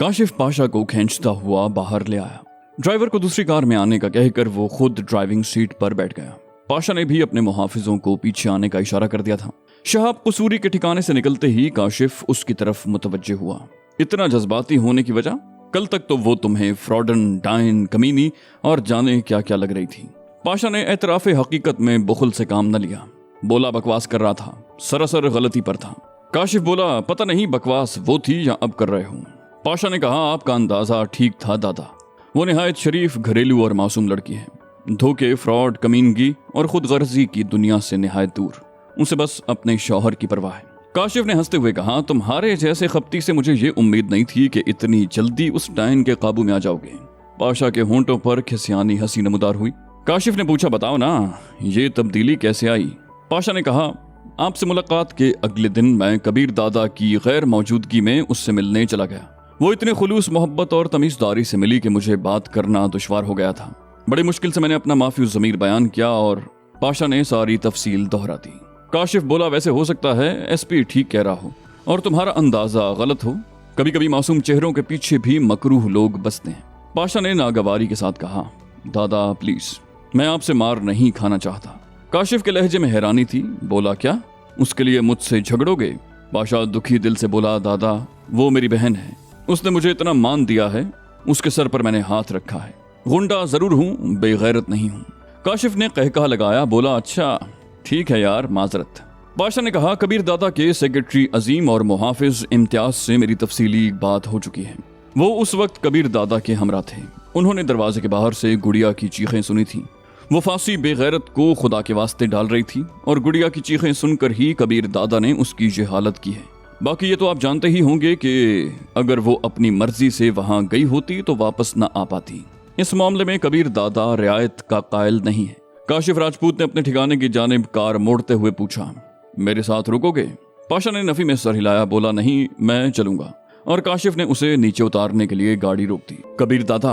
काशिफ पाशा को खींचता हुआ बाहर ले आया। ड्राइवर को दूसरी कार में आने का कहकर वो खुद ड्राइविंग सीट पर बैठ गया। पाशा ने भी अपने मुहाफिजों को पीछे आने का इशारा कर दिया था। शहाब कसूरी के ठिकाने से निकलते ही काशिफ उसकी तरफ मुतवज्जे हुआ। इतना जज्बाती होने की वजह? कल तक तो वो तुम्हें फ्रॉडन, डाइन, कमीनी और जाने क्या क्या लग रही थी। पाशा ने एतराफ़ हकीकत में बुखल से काम न लिया। बोला बकवास कर रहा था, सरासर गलती पर था। काशिफ बोला पता नहीं बकवास वो थी या अब कर रहे हो। पाशा ने कहा आपका अंदाजा ठीक था दादा। वो निहायत शरीफ, घरेलू और मासूम लड़की है। धोखे, फ्रॉड, कमीनगी और खुद गर्जी की दुनिया से निहायत दूर। उसे बस अपने शौहर की परवाह है। काशिफ ने हंसते हुए कहा तुम्हारे जैसे खपती से मुझे ये उम्मीद नहीं थी कि इतनी जल्दी उस डायन के काबू में आ जाओगे। पाशा के होंठों पर खिसियानी हंसी नमूदार हुई। काशिफ ने पूछा बताओ ना ये तब्दीली कैसे आई? पाशा ने कहा आपसे मुलाकात के अगले दिन मैं कबीर दादा की गैर मौजूदगी में उससे मिलने चला गया। वो इतने खुलूस, मोहब्बत और तमीज़दारी से मिली कि मुझे बात करना दुश्वार हो गया था। बड़ी मुश्किल से मैंने अपना माफी ज़मीर बयान किया और पाशा ने सारी तफसील दोहरा दी। काशिफ बोला वैसे हो सकता है एसपी ठीक कह रहा हो और तुम्हारा अंदाजा गलत हो। कभी कभी मासूम चेहरों के पीछे भी मकरूह लोग बसते हैं। पाशा ने नागवारी के साथ कहा दादा प्लीज, मैं आपसे मार नहीं खाना चाहता। काशिफ के लहजे में हैरानी थी। बोला क्या, उसके लिए मुझसे झगड़ोगे? पाशा दुखी दिल से बोला दादा वो मेरी बहन है, उसने मुझे इतना मान दिया है, उसके सर पर मैंने हाथ रखा है। गुंडा जरूर हूँ, बेगैरत नहीं हूँ। काशिफ ने कहका लगाया। बोला अच्छा ठीक है यार, माजरत। पाशा ने कहा कबीर दादा के सेक्रेटरी अजीम और मुहाफिज इम्तियाज से मेरी तफसीली बात हो चुकी है। वो उस वक्त कबीर दादा के हमरा थे। उन्होंने दरवाजे के बाहर से गुड़िया की चीखें सुनी थी। वो फांसी बेगैरत को खुदा के वास्ते डाल रही थी और गुड़िया की चीखें सुनकर ही कबीर दादा ने उसकी जहालत की है। बाकी ये तो आप जानते ही होंगे कि अगर वो अपनी मर्जी से वहां गई होती तो वापस न आ पाती। इस मामले में कबीर दादा रियायत का कायल नहीं है। काशिफ राजपूत ने अपने ठिकाने की जानिब कार मोड़ते हुए पूछा मेरे साथ रुकोगे? पाशा ने नफी में सर हिलाया। बोला नहीं, मैं चलूंगा। और काशिफ ने उसे नीचे उतारने के लिए गाड़ी रोक दी। कबीर दादा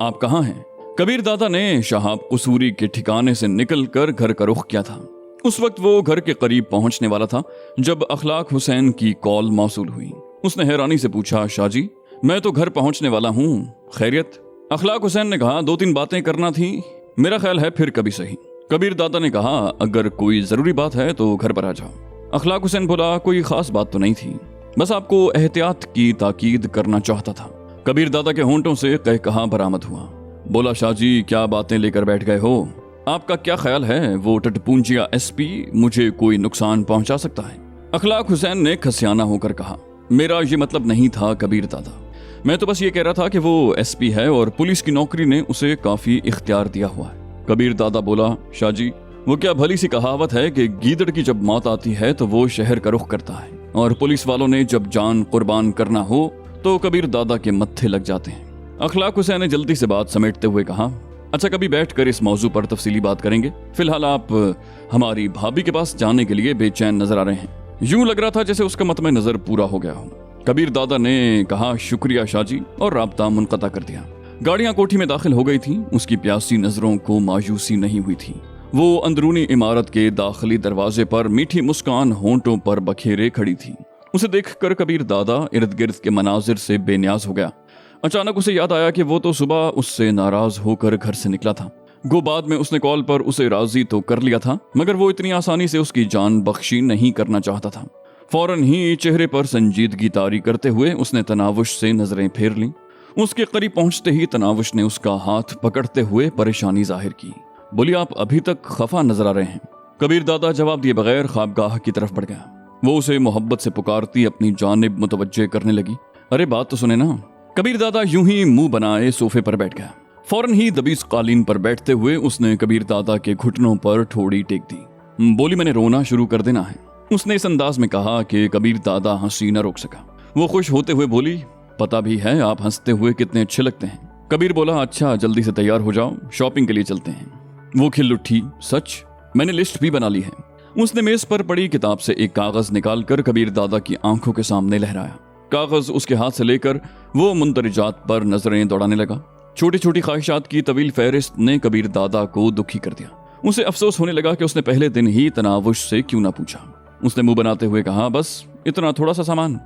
आप कहाँ हैं? कबीर दादा ने शहाब कसूरी के ठिकाने से निकलकर घर का रुख किया था। उस वक्त वो घर के करीब पहुंचने वाला था जब अखलाक हुसैन की कॉल मौसूल हुई। उसने हैरानी से पूछा शाहजी, मैं तो घर पहुंचने वाला हूँ, खैरियत? अखलाक हुसैन ने कहा 2-3 बातें करना थी, मेरा ख्याल है फिर कभी सही। कबीर दादा ने कहा अगर कोई जरूरी बात है तो घर पर आ जाओ। अखलाक हुसैन बोला कोई खास बात तो नहीं थी, बस आपको एहतियात की ताकीद करना चाहता था। कबीर दादा के होंठों से कहकहा बरामद हुआ। बोला शाहजी क्या बातें लेकर बैठ गए हो? आपका क्या ख्याल है वो टटपूंजिया एसपी मुझे कोई नुकसान पहुंचा सकता है? अखलाक हुसैन ने खसियाना होकर कहा मेरा ये मतलब नहीं था कबीर दादा, मैं तो बस ये कह रहा था कि वो एसपी है और पुलिस की नौकरी ने उसे काफी इख्तियार दिया हुआ है। कबीर दादा बोला शाहजी वो क्या भली सी कहावत है कि गीदड़ की जब मौत आती है तो वो शहर का रुख करता है और पुलिस वालों ने जब जान कुर्बान करना हो तो कबीर दादा के मत्थे लग जाते हैं। अखलाक हुसैन ने जल्दी से बात समेटते हुए कहा अच्छा कभी बैठकर इस मौजू पर तफसीली बात करेंगे, फिलहाल आप हमारी भाभी के पास जाने के लिए बेचैन नजर आ रहे हैं। यूं लग रहा था जैसे उसका मतम नजर पूरा हो गया हो। कबीर दादा ने कहा शुक्रिया शाहजी और राब्ता मुनक़ता कर दिया। गाड़ियां कोठी में दाखिल हो गई थी। उसकी प्यासी नजरों को मायूसी नहीं हुई थी। वो अंदरूनी इमारत के दाखिली दरवाजे पर मीठी मुस्कान होंठों पर बखेरे खड़ी थी। उसे देखकर कबीर दादा इर्द गिर्द के मनाजिर से बेनियाज हो गया। अचानक उसे याद आया कि वो तो सुबह उससे नाराज होकर घर से निकला था। गो बाद में उसने कॉल पर उसे राजी तो कर लिया था, मगर वो इतनी आसानी से उसकी जान बख्शी नहीं करना चाहता था। फौरन ही चेहरे पर संजीदगी तारी करते हुए उसने तनावुश से नजरें फेर लीं। उसके करीब पहुंचते ही तनावुश ने उसका हाथ पकड़ते हुए परेशानी जाहिर की। बोली आप अभी तक खफा नजर आ रहे हैं। कबीर दादा जवाब दिए बगैर ख्वाबगाह की तरफ बढ़ गया। वो उसे मोहब्बत से पुकारती अपनी जानिब मुतवज्जे करने लगी। अरे बात तो सुने ना। कबीर दादा यूं ही मुंह बनाए सोफे पर बैठ गया। फौरन ही दबीस कालीन पर बैठते हुए उसने कबीर दादा के घुटनों पर ठोड़ी टेक दी। बोली मैंने रोना शुरू कर देना है। उसने इस अंदाज में कहा कि कबीर दादा हंसी न रोक सका। वो खुश होते हुए बोली पता भी है आप हंसते हुए कितने अच्छे लगते हैं। कबीर बोला अच्छा जल्दी से तैयार हो जाओ, शॉपिंग के लिए चलते हैं। वो खिल उठी। सच? मैंने लिस्ट भी बना ली है। उसने मेज पर पड़ी किताब से एक कागज निकालकर कबीर दादा की आंखों के सामने लहराया। कागज उसके हाथ से लेकर वो मुंदरिजात पर नजरें दौड़ाने लगा। छोटी छोटी ख्वाहिशात की तवील फहरिस्त ने कबीर दादा को दुखी कर दिया। उसे अफसोस होने लगा कि उसने पहले दिन ही तनावुश से क्यों ना पूछा। उसने मुंह बनाते हुए कहा बस इतना थोड़ा सा सामान।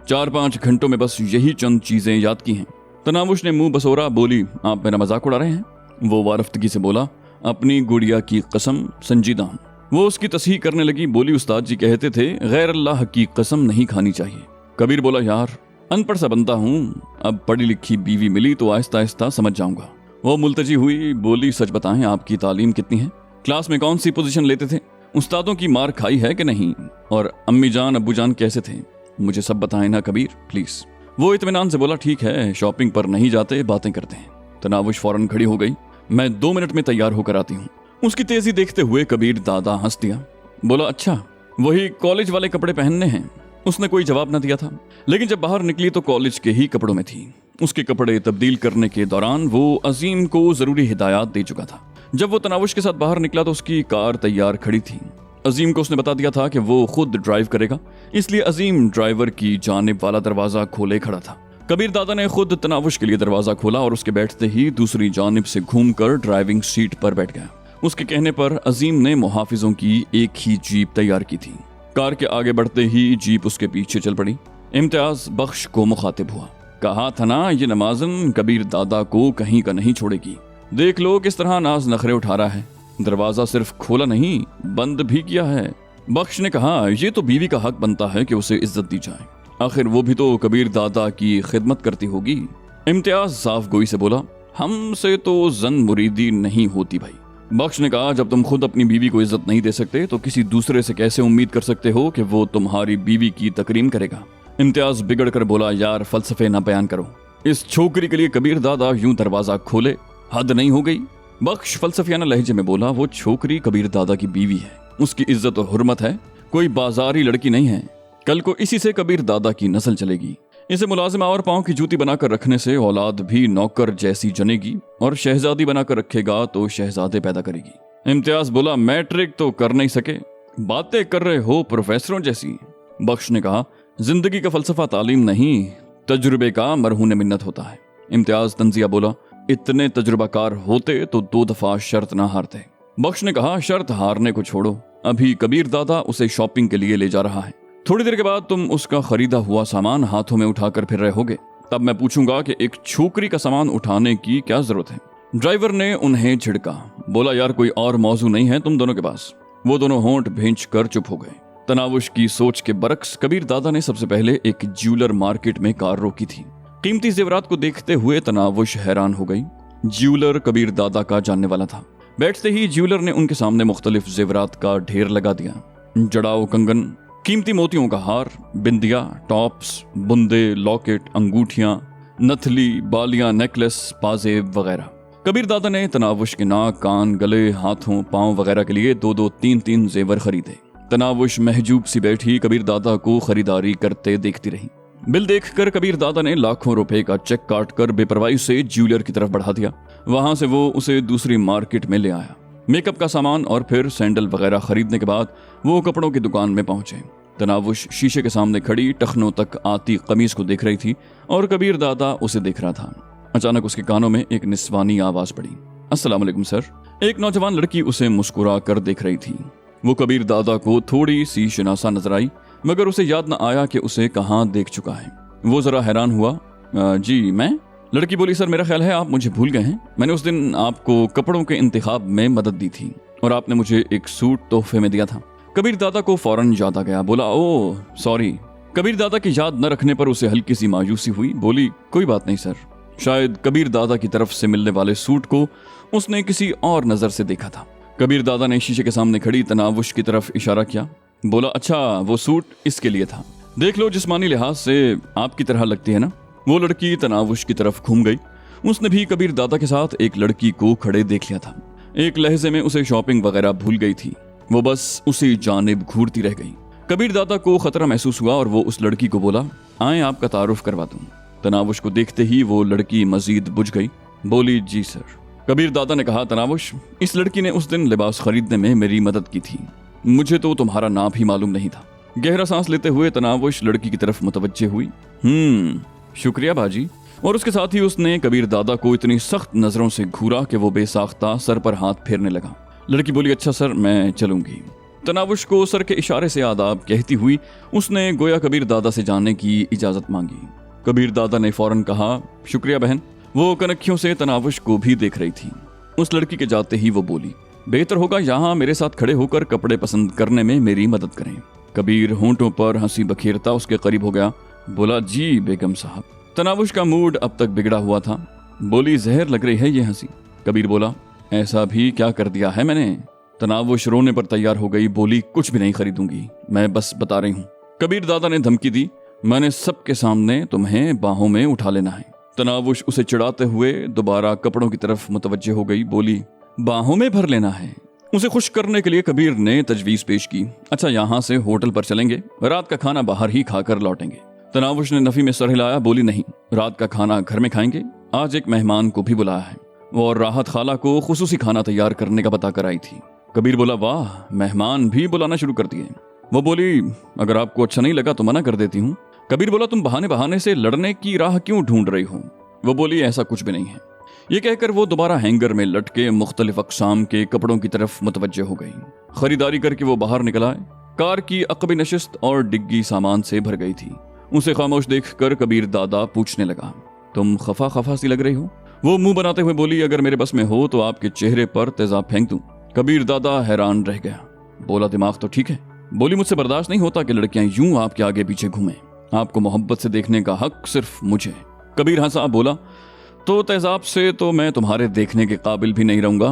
4-5 घंटों में बस यही चंद चीजें याद की हैं। तनावुश ने मुंह बसोरा बोली, आप मेरा मजाक उड़ा रहे हैं? वो वारफ्तगी से बोला, अपनी गुड़िया की कसम, संजीदा हूं। वो उसकी तस्हीह करने लगी, बोली, उस्ताद जी कहते थे गैर अल्लाह की कसम नहीं खानी चाहिए। कबीर बोला, यार अनपढ़ सा बनता हूँ, अब पढ़ी लिखी बीवी मिली तो आहिस्ता आहिस्ता समझ जाऊंगा। वो मुल्तजी हुई, बोली, सच बताएं आपकी तालीम कितनी है? क्लास में कौन सी पोजीशन लेते थे? उस्तादों की मार खाई है कि नहीं? और अम्मी जान अब्बू जान कैसे थे? मुझे सब बताएं ना कबीर प्लीज। वो इत्मीनान से बोला, ठीक है, शॉपिंग पर नहीं जाते, बातें करते हैं। तनावुश फौरन खड़ी हो गई, मैं 2 मिनट में तैयार होकर आती हूँ। उसकी तेजी देखते हुए कबीर दादा हंस दिया, बोला, अच्छा वही कॉलेज वाले कपड़े पहनने हैं? उसने कोई जवाब न दिया था, लेकिन जब बाहर निकली तो कॉलेज के ही कपड़ों में थी। उसके कपड़े तब्दील करने के दौरान वो अजीम को जरूरी हिदायत दे चुका था। जब वो तनावुश के साथ बाहर निकला तो उसकी कार तैयार खड़ी थी। अजीम को उसने बता दिया था कि वो खुद ड्राइव करेगा, इसलिए अजीम ड्राइवर की जानिब वाला दरवाजा खोले खड़ा था। कबीर दादा ने खुद तनावुश के लिए दरवाजा खोला और उसके बैठते ही दूसरी जानिब से घूमकर ड्राइविंग सीट पर बैठ गया। उसके कहने पर अजीम ने मुहाफिजों की एक ही जीप तैयार की थी। कार के आगे बढ़ते ही जीप उसके पीछे चल पड़ी। इम्तियाज बख्श को मुखातिब हुआ, कहा था ना ये नमाज़न कबीर दादा को कहीं का नहीं छोड़ेगी। देख लो किस तरह नाज नखरे उठा रहा है। दरवाजा सिर्फ खोला नहीं, बंद भी किया है। बख्श ने कहा, ये तो बीवी का हक बनता है कि उसे इज्जत दी जाए, आखिर वो भी तो कबीर दादा की खिदमत करती होगी। इम्तियाज साफ गोई से बोला, हमसे तो जन मुरीदी नहीं होती भाई। बख्श ने कहा, जब तुम खुद अपनी बीवी को इज्जत नहीं दे सकते तो किसी दूसरे से कैसे उम्मीद कर सकते हो कि वो तुम्हारी बीवी की तकरीम करेगा? इम्तियाज बिगड़ कर बोला, यार फलसफे ना बयान करो, इस छोकरी के लिए कबीर दादा यूं दरवाजा खोले, हद नहीं हो गई? बख्श फलसफियाना लहजे में बोला, वो छोकरी कबीर दादा की बीवी है, उसकी इज्जत और हुर्मत है, कोई बाजारी लड़की नहीं है। कल को इसी से कबीर दादा की नस्ल चलेगी। इसे मुलाजिमा और पांव की जूती बनाकर रखने से औलाद भी नौकर जैसी जनेगी, और शहजादी बनाकर रखेगा तो शहजादे पैदा करेगी। इम्तियाज बोला, मैट्रिक तो कर नहीं सके, बातें कर रहे हो प्रोफेसरों जैसी। बख्श ने कहा, जिंदगी का फलसफा तालीम नहीं, तजुर्बे का मरहून मिन्नत होता है। इम्तियाज तंजिया बोला, इतने तजुर्बाकार होते तो 2 दफा शर्त ना हारते। बख्श ने कहा, शर्त हारने को छोड़ो, अभी कबीर दादा उसे शॉपिंग के लिए ले जा रहा है, थोड़ी देर के बाद तुम उसका खरीदा हुआ सामान हाथों में उठाकर फिर रहे होगे, तब मैं पूछूंगा कि एक छोकरी का सामान उठाने की क्या जरूरत है? ड्राइवर ने उन्हें झिड़का, बोला, यार कोई और मौजू नहीं है तुम दोनों के पास? वो दोनों होंठ भींच कर चुप हो गए। तनावुश की सोच के बरक्स कबीर दादा ने सबसे पहले एक ज्वेलर मार्केट में कार रोकी थी। कीमती जेवरात को देखते हुए तनावुश हैरान हो गई। ज्वेलर कबीर दादा का जानने वाला था। बैठते ही ज्वेलर ने उनके सामने मुख्तलिफ जेवरात का ढेर लगा दिया। जड़ाऊ कंगन, कीमती मोतियों का हार, बिंदिया, टॉप्स, बुंदे, लॉकेट, अंगूठियां, नथली, बालियां, नेकलेस, पाजेब वगैरह। कबीर दादा ने तनावुश के नाक, कान, गले, हाथों, पांव वगैरह के लिए 2-2, 3-3 जेवर खरीदे। तनावुश महजूब सी बैठी कबीर दादा को खरीदारी करते देखती रही। बिल देखकर कबीर दादा ने लाखों रुपए का चेक काटकर बेपरवाही से ज्वेलर की तरफ बढ़ा दिया। वहां से वो उसे दूसरी मार्केट में ले आया। मेकअप का सामान और फिर सैंडल वगैरह खरीदने के बाद वो कपड़ों की दुकान में पहुंचे। तनावुश शीशे के सामने खड़ी टखनों तक आती कमीज को देख रही थी और कबीर दादा उसे देख रहा था। अचानक उसके कानों में एक निस्वानी आवाज पड़ी, अस्सलाम वालेकुम सर। एक नौजवान लड़की उसे मुस्कुरा कर देख रही थी। वो कबीर दादा को थोड़ी सी शिनासा नजर आई, मगर उसे याद न आया कि उसे कहाँ देख चुका है। वो जरा हैरान हुआ, जी मैं? लड़की बोली, सर मेरा ख्याल है आप मुझे भूल गए हैं। मैंने उस दिन आपको कपड़ों के इंतखाब में मदद दी थी और आपने मुझे एक सूट तोहफे में दिया था। कबीर दादा को फौरन याद आ गया। बोला, ओह सॉरी। कबीर दादा की याद न रखने पर उसे हल्की सी मायूसी हुई। बोली, कोई बात नहीं सर। शायद कबीर दादा की तरफ से मिलने वाले सूट को उसने किसी और नजर से देखा था। कबीर दादा ने शीशे के सामने खड़ी तनावुश की तरफ इशारा किया। बोला, अच्छा वो सूट इसके लिए था, देख लो, जिस्मानी लिहाज से आपकी तरह लगती है ना। वो लड़की तनावुश की तरफ घूम गई। उसने भी कबीर दादा के साथ एक लड़की को खड़े देख लिया था। एक लहजे में उसे शॉपिंग वगैरह भूल गई थी। वो बस उसी जानिब घूरती रह गई। कबीर दादा को खतरा महसूस हुआ और वो उस लड़की को बोला, आए आपका तारुफ करवा दूं। तनावुश को देखते ही वो लड़की मजीद बुझ गई। बोली, जी सर। कबीर दादा ने कहा, तनावुश, इस लड़की ने उस दिन लिबास खरीदने में मेरी मदद की थी, मुझे तो तुम्हारा नाम ही मालूम नहीं था। गहरा सांस लेते हुए तनावुश लड़की की तरफ मुतवज्जे हुई। शुक्रिया बाजी। और उसके साथ ही उसने कबीर दादा को इतनी सख्त नजरों से घूरा कि वो बेसाख्ता सर पर हाथ फेरने लगा। लड़की बोली, अच्छा सर मैं चलूंगी। तनावुश को सर के इशारे से आदाब कहती हुई उसने गोया कबीर दादा से जाने की इजाजत मांगी। कबीर दादा ने फौरन कहा, शुक्रिया बहन। वो कनखियों से तनावुश को भी देख रही थी। उस लड़की के जाते ही वो बोली, बेहतर होगा यहाँ मेरे साथ खड़े होकर कपड़े पसंद करने में मेरी मदद करें। कबीर होंठों पर हंसी बखेरता उसके करीब हो गया, बोला, जी बेगम साहब। तनावुश का मूड अब तक बिगड़ा हुआ था। बोली, जहर लग रही है ये हंसी। कबीर बोला, ऐसा भी क्या कर दिया है मैंने? तनावुश रोने पर तैयार हो गई, बोली, कुछ भी नहीं खरीदूंगी, मैं बस बता रही हूँ। कबीर दादा ने धमकी दी, मैंने सबके सामने तुम्हें बाहों में उठा लेना है। तनावुश उसे चिढ़ाते हुए दोबारा कपड़ों की तरफ मुतवज्जे हो गई, बोली, बाहों में भर लेना है? उसे खुश करने के लिए कबीर ने तजवीज पेश की, अच्छा यहाँ से होटल पर चलेंगे, रात का खाना बाहर ही खाकर लौटेंगे। तनावुश ने नफी में सर हिलाया, बोली, नहीं, रात का खाना घर में खाएंगे, आज एक मेहमान को भी बुलाया है और राहत खाला को खुसूसी खाना तैयार करने का पता कराई थी। कबीर बोला, वाह, मेहमान भी बुलाना शुरू कर दिए। वो बोली, अगर आपको अच्छा नहीं लगा तो मना कर देती हूँ। कबीर बोला, तुम बहाने बहाने से लड़ने की राह क्यों ढूंढ रही हो? वो बोली, ऐसा कुछ भी नहीं है। ये कहकर वो दोबारा हैंगर में लटके मुख्तलिफ अक़साम के कपड़ों की तरफ मुतवज्जे हो गई। खरीदारी करके वो बाहर निकल आए। कार की अक़बी नशिस्त और डिग्गी सामान से भर गई थी। उसे खामोश देखकर कबीर दादा पूछने लगा, तुम खफा खफा सी लग रही हो? वो मुंह बनाते हुए बोली, अगर मेरे बस में हो तो आपके चेहरे पर तेजाब फेंक दूं। कबीर दादा हैरान रह गया। बोला, दिमाग तो ठीक है। बोली, मुझसे बर्दाश्त नहीं होता कि लड़कियां यूं आपके आगे पीछे घूमें। आपको मोहब्बत से देखने का हक सिर्फ मुझे है। कबीर हंसा, बोला, तो तेजाब से तो मैं तुम्हारे देखने के काबिल भी नहीं रहूंगा।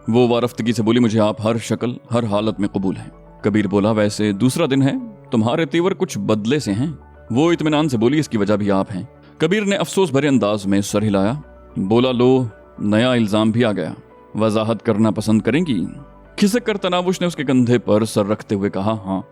वो वारफ्तगी से बोली, मुझे आप हर शक्ल हर हालत में कबूल हैं। कबीर बोला, वैसे दूसरा दिन है, तुम्हारे तेवर कुछ बदले से हैं। वो इत्मीनान से बोली, इसकी वजह भी आप हैं। कबीर ने अफसोस भरे अंदाज में सर हिलाया, बोला, लो, नया इल्जाम भी आ गया, वजाहत करना पसंद करेंगी? खिसक कर तनावुश ने उसके कंधे पर सर रखते हुए कहा, हाँ।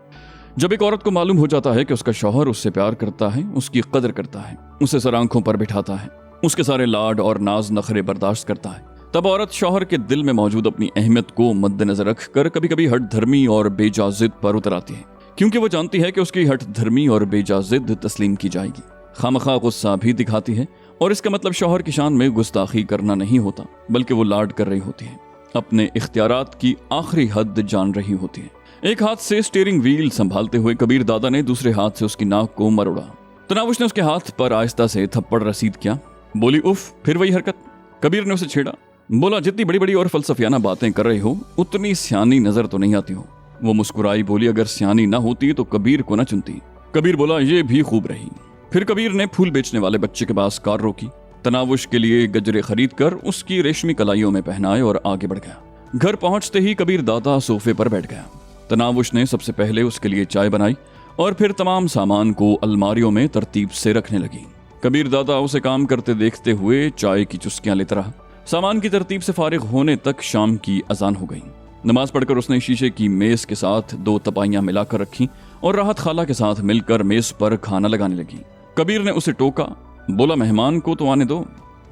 जब एक औरत को मालूम हो जाता है कि उसका शौहर उससे प्यार करता है, उसकी कदर करता है, उसे सर आंखों पर बिठाता है, उसके सारे लाड और नाज नखरे बर्दाश्त करता है, तब औरत शौहर के दिल में मौजूद अपनी अहमियत को मद्देनजर रख कर कभी कभी हट धर्मी और बेजा जिद पर उतर आती है, क्योंकि वो जानती है कि उसकी हट धर्मी और बेजा जिद तस्लीम की जाएगी। खामखा गुस्सा भी दिखाती है, और इसका मतलब शौहर की शान में गुस्ताखी करना नहीं होता, बल्कि वो लाड कर रही होती है, अपने इख्तियारात की आखिरी हद जान रही होती है। एक हाथ से स्टीयरिंग व्हील संभालते हुए कबीर दादा ने दूसरे हाथ से उसकी नाक को मरोड़ा। तनावुश ने उसके हाथ पर आहिस्ता से थप्पड़ रसीद किया। बोली, उफ, फिर वही हरकत। कबीर ने उसे छेड़ा। बोला, जितनी बड़ी बड़ी और फलसफियाना बातें कर रहे हो उतनी सियानी नजर तो नहीं आती हो। वो मुस्कुराई, बोली, अगर सियानी ना होती तो कबीर को ना चुनती। कबीर बोला, ये भी खूब रही। फिर कबीर ने फूल बेचने वाले बच्चे के पास कार रोकी, तनावुश के लिए गजरे खरीद कर उसकी रेशमी कलाइयों में पहनाए और आगे बढ़ गया। घर पहुंचते ही कबीर दादा सोफे पर बैठ गया। तनावुश ने सबसे पहले उसके लिए चाय बनाई और फिर तमाम सामान को अलमारियों में तरतीब से रखने लगी। कबीर दादा उसे काम करते देखते हुए चाय की चुस्कियां लेता रहा। सामान की तरतीब से फारिग होने तक शाम की अजान हो गई। नमाज पढ़कर उसने शीशे की मेज के साथ 2 तपाइयां मिलाकर रखी और राहत खाला के साथ मिलकर मेज पर खाना लगाने लगी। कबीर ने उसे टोका, बोला, मेहमान को तो आने दो।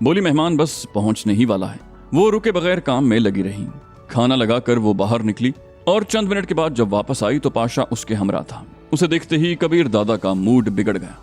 बोली, मेहमान बस पहुंचने ही वाला है। वो रुके बगैर काम में लगी रही। खाना लगाकर वो बाहर निकली और चंद मिनट के बाद जब वापस आई तो पाशा उसके हमरा था। उसे देखते ही कबीर दादा का मूड बिगड़ गया।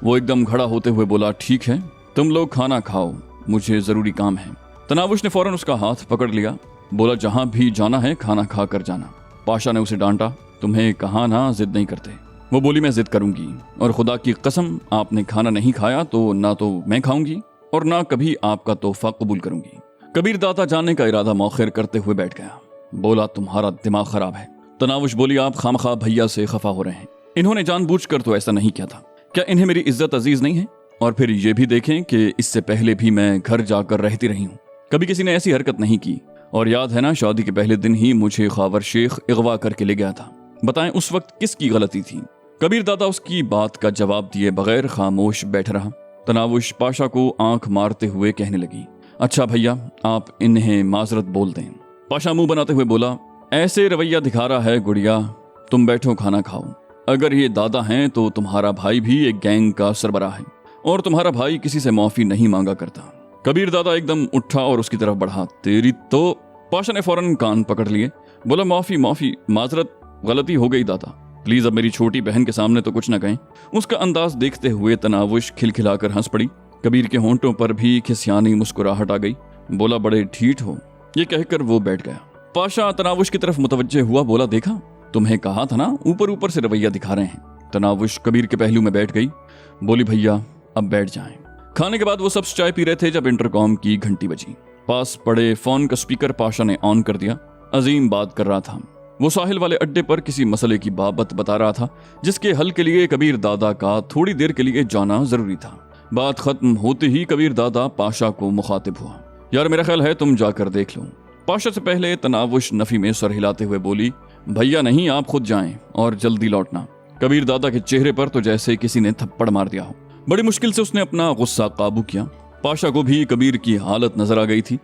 वो एकदम खड़ा होते हुए बोला, ठीक है, तुम लोग खाना खाओ, मुझे जरूरी काम है। तनावुश ने फौरन उसका हाथ पकड़ लिया। बोला, जहां भी जाना है खाना खा कर जाना। पाशा ने उसे डांटा, तुम्हें कहा ना जिद नहीं करते। वो बोली, मैं जिद करूंगी, और खुदा की कसम आपने खाना नहीं खाया तो ना तो मैं खाऊंगी और ना कभी आपका तोहफा कबूल करूंगी। कबीर दादा जाने का इरादा मौखिर करते हुए बैठ गया। बोला, तुम्हारा दिमाग खराब है। तनावुश बोली, आप खामखा भैया से खफा हो रहे हैं। इन्होंने जानबूझकर तो ऐसा नहीं किया था। क्या इन्हें मेरी इज्जत अजीज नहीं है? और फिर ये भी देखें कि इससे पहले भी मैं घर जाकर रहती रही हूँ, कभी किसी ने ऐसी हरकत नहीं की। और याद है ना, शादी के पहले दिन ही मुझे खावर शेख अगवा करके ले गया था। बताएं उस वक्त किसकी गलती थी? कबीर दादा उसकी बात का जवाब दिए बगैर खामोश बैठ रहा। तनावुश पाशा को आंख मारते हुए कहने लगी, अच्छा भैया, आप इन्हें माजरत बोल दें। पाशा मुंह बनाते हुए बोला, ऐसे रवैया दिखा रहा है गुड़िया, तुम बैठो खाना खाओ। अगर ये दादा हैं तो तुम्हारा भाई भी एक गैंग का सरबराह है और तुम्हारा भाई किसी से माफी नहीं मांगा करता। कबीर दादा एकदम उठा और उसकी तरफ बढ़ा। तेरी तो। पाशा ने फौरन कान पकड़ लिए। बोला, माफी माफी, माजरत, गलती हो गई दादा, प्लीज अब मेरी छोटी बहन के सामने तो कुछ न कहें। उसका अंदाज देखते हुए तनावुश खिलखिलाकर हंस पड़ी। कबीर के होंठों पर भी खिसियानी मुस्कुराहट आ गई। बोला, बड़े ठीठ हो। ये कहकर वो बैठ गया। पाशा तनावुश की तरफ मुतवज्जे हुआ। बोला, देखा, तुम्हें कहा था ना, ऊपर ऊपर से रवैया दिखा रहे हैं। तनावुश कबीर के पहलू में बैठ गई। बोली भैया अब बैठ जाएं। खाने के बाद वो सब चाय पी रहे थे जब इंटरकॉम की घंटी बजी। पास पड़े फोन का स्पीकर पाशा ने ऑन कर दिया। अजीम बात कर रहा था। वो साहिल वाले अड्डे पर किसी मसले की बाबत बता रहा था जिसके हल के लिए कबीर दादा का थोड़ी देर के लिए जाना जरूरी था। बात खत्म होते ही कबीर दादा पाशा को मुखातिब हुआ। यार मेरा ख्याल है तुम जाकर देख लो। पाशा से पहले तनावुश नफी में सर हिलाते हुए बोली, भैया नहीं, आप खुद जाएं और जल्दी लौटना। कबीर दादा के चेहरे पर तो जैसे किसी ने थप्पड़ मार दिया हो। बड़ी मुश्किल से उसने अपना गुस्सा काबू किया। पाशा को भी कबीर की हालत नजर आ गई थी,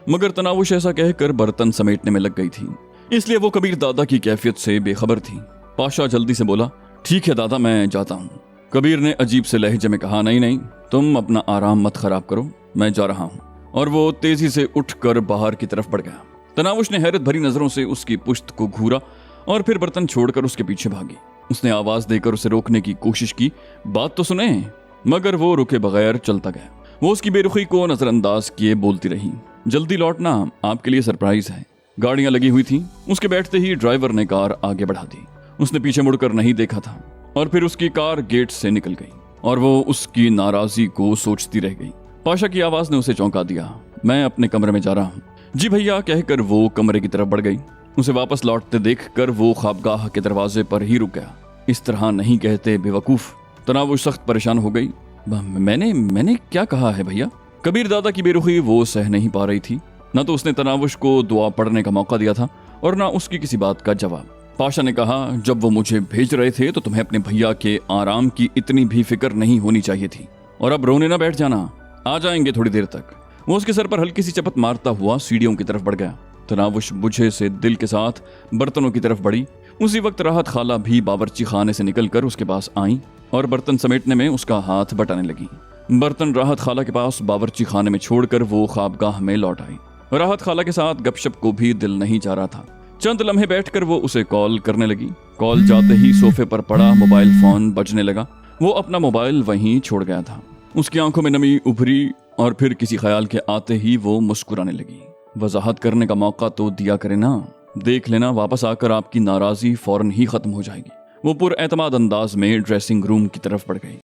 मगर तनावुश ऐसा कहकर बर्तन समेटने में लग गई थी, इसलिए वो कबीर दादा की कैफियत से बेखबर थी। पाशा जल्दी से बोला, ठीक है दादा मैं जाता हूँ। कबीर ने अजीब से लहजे में कहा, नहीं नहीं, तुम अपना आराम मत खराब करो, मैं जा रहा हूँ। और वो तेजी से उठकर बाहर की तरफ बढ़ गया। तनावुश ने हैरत भरी नजरों से उसकी पुश्त को घूरा और फिर बर्तन छोड़कर उसके पीछे भागी। उसने आवाज देकर उसे रोकने की कोशिश की, बात तो सुने, मगर वो रुके बगैर चलता गया। वो उसकी बेरुखी को नजरअंदाज किए बोलती रही, जल्दी लौटना, आपके लिए सरप्राइज है। गाड़ियां लगी हुई थी। उसके बैठते ही ड्राइवर ने कार आगे बढ़ा दी। उसने पीछे मुड़कर नहीं देखा था और फिर उसकी कार गेट से निकल गई और वो उसकी नाराजगी को सोचती रह गई। पाशा की आवाज ने उसे चौंका दिया। मैं अपने कमरे में जा रहा हूँ। जी भैया कहकर वो कमरे की तरफ बढ़ गई। उसे वापस लौटते देखकर वो ख्वाबगाह के दरवाजे पर ही रुक गया। इस तरह नहीं कहते बेवकूफ। तनावुश सख्त परेशान हो गई। मैंने क्या कहा है भैया? कबीर दादा की बेरुखी वो सह नहीं पा रही थी। न तो उसने तनावुश को दुआ पढ़ने का मौका दिया था और न उसकी किसी बात का जवाब। पाशा ने कहा, जब वो मुझे भेज रहे थे तो तुम्हें अपने भैया के आराम की इतनी भी फिक्र नहीं होनी चाहिए थी। और अब रोने ना बैठ जाना, आ जाएंगे थोड़ी देर तक। वो उसके सर पर हल्की सी चपत मारता हुआ सीढ़ियों की तरफ बढ़ गया। तनावुश बुझे से दिल के साथ बर्तनों की तरफ बढ़ी। उसी वक्त राहत खाला भी बावर्ची खाने से निकलकर उसके पास आई और बर्तन समेटने में उसका हाथ बटाने लगी। बर्तन राहत खाला के पास बावर्ची खाने में छोड़कर वो ख्वाबगाह में लौट आई। राहत खाला के साथ गपशप को भी दिल नहीं चाह रहा था। चंद लम्हे बैठकर वो उसे कॉल करने लगी। कॉल जाते ही सोफे पर पड़ा मोबाइल फोन बजने लगा। वो अपना मोबाइल वहीं छोड़ गया था। उसकी आंखों में नमी उभरी और फिर किसी ख्याल के आते ही वो मुस्कुराने लगी। वजाहत करने का मौका तो दिया करे ना, देख लेना वापस आकर आपकी नाराजगी फौरन ही खत्म हो जाएगी। वो पुरएतमाद अंदाज में ड्रेसिंग रूम की तरफ बढ़ गई।